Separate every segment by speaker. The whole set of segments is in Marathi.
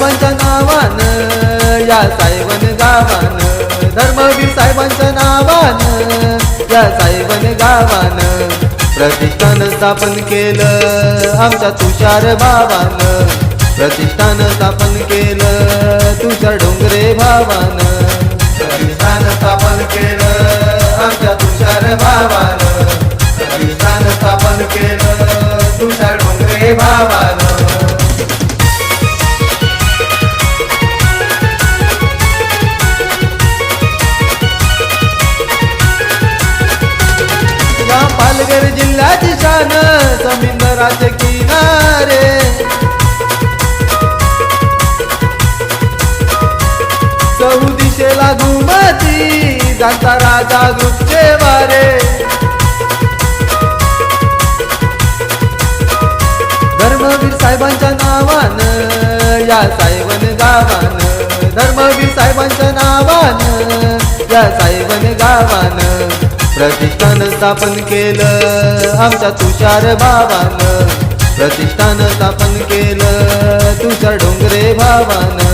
Speaker 1: साहेबांच्या नावानं या सायवन गावानं, धर्मवीर साहेबांच्या नावानं या सायवन गावानं प्रतिष्ठान स्थापन केलं आमच्या तुषार भावानं, प्रतिष्ठान स्थापन केलं तुषार डोंगरे भावानं, प्रतिष्ठान स्थापन केलं आमच्या तुषार भावानं, प्रतिष्ठान स्थापन केलं तुषार डोंगरे भावानं. या पालघर जिल्ह्याची शान समुद्राचे किनारे, चहू दिशेला घुमती जाता राजा ग्रुपचे वारे, धर्मवीर साहेबांच्या नावानं या सायवन गावानं, धर्मवीर साहेबांच्या नावानं या सायवन गावानं प्रतिष्ठान स्थापन केलं आमच्या तुषार भावानं, प्रतिष्ठान स्थापन केलं तुषार डोंगरे भावानं,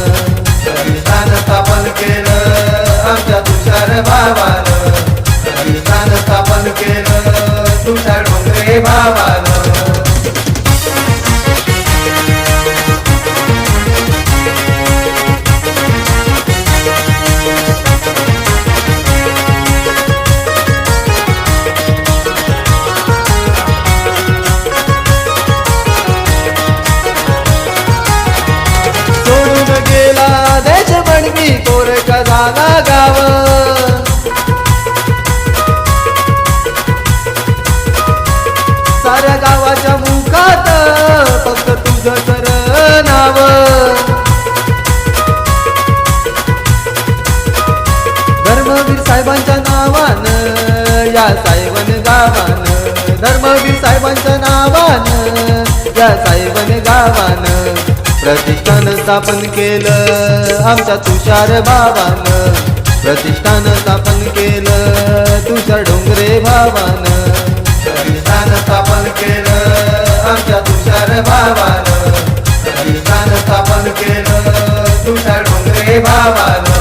Speaker 1: प्रतिष्ठान स्थापन केलं आमच्या तुषार भावानं, प्रतिष्ठान स्थापन केलं तुषार डोंगरे भावानं. देश बनवी कोरक झाला गाव, साऱ्या गावाच्या मुखात फक्त तुझं तर नाव, धर्मवीर साहेबांच्या नावानं या सायवन गावानं, धर्मवीर साहेबांच्या नावानं या सायवन गावानं प्रतिष्ठान स्थापन केलं आमच्या तुषार भावानं, प्रतिष्ठान स्थापन केलं तुषार डोंगरे भावानं, प्रतिष्ठान स्थापन केलं आमच्या तुषार भावानं, प्रतिष्ठान स्थापन केलं तुषार डोंगरे भावानं.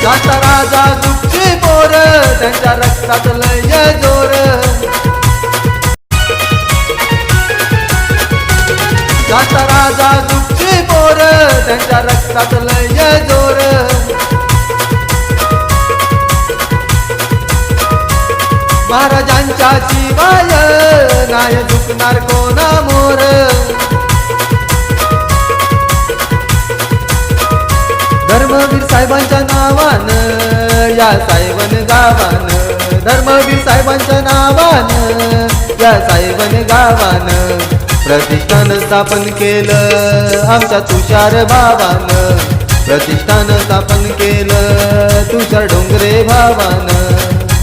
Speaker 1: जाता राजा ग्रुपची पोर त्यांच्या रक्तात लय जोर, जाता राजा ग्रुपची पोर त्यांच्या रक्तात लय जोर, महाराजांच्या शिवाय नाही झुकणार कोणा मोर, धर्मवीर साहेबांच्या नावानं या सायवन गावानं, धर्मवीर साहेबांच्या नावानं या सायवन गावानं प्रतिष्ठान स्थापन केलं आमच्या तुषार भावानं, प्रतिष्ठान स्थापन केलं तुषार डोंगरे भावानं,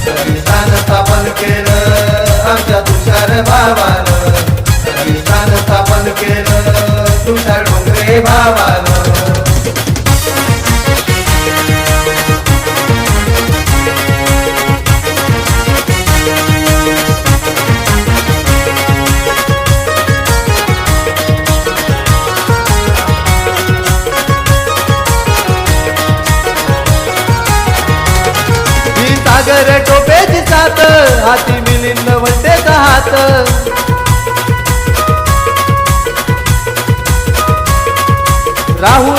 Speaker 1: प्रतिष्ठान स्थापन केलं आमच्या तुषार भावानं, प्रतिष्ठान स्थापन केलं तुषार डोंगरे भावानं. सागर टोपेची साथ हाती मिलिंद वंटेचा हात, राहुल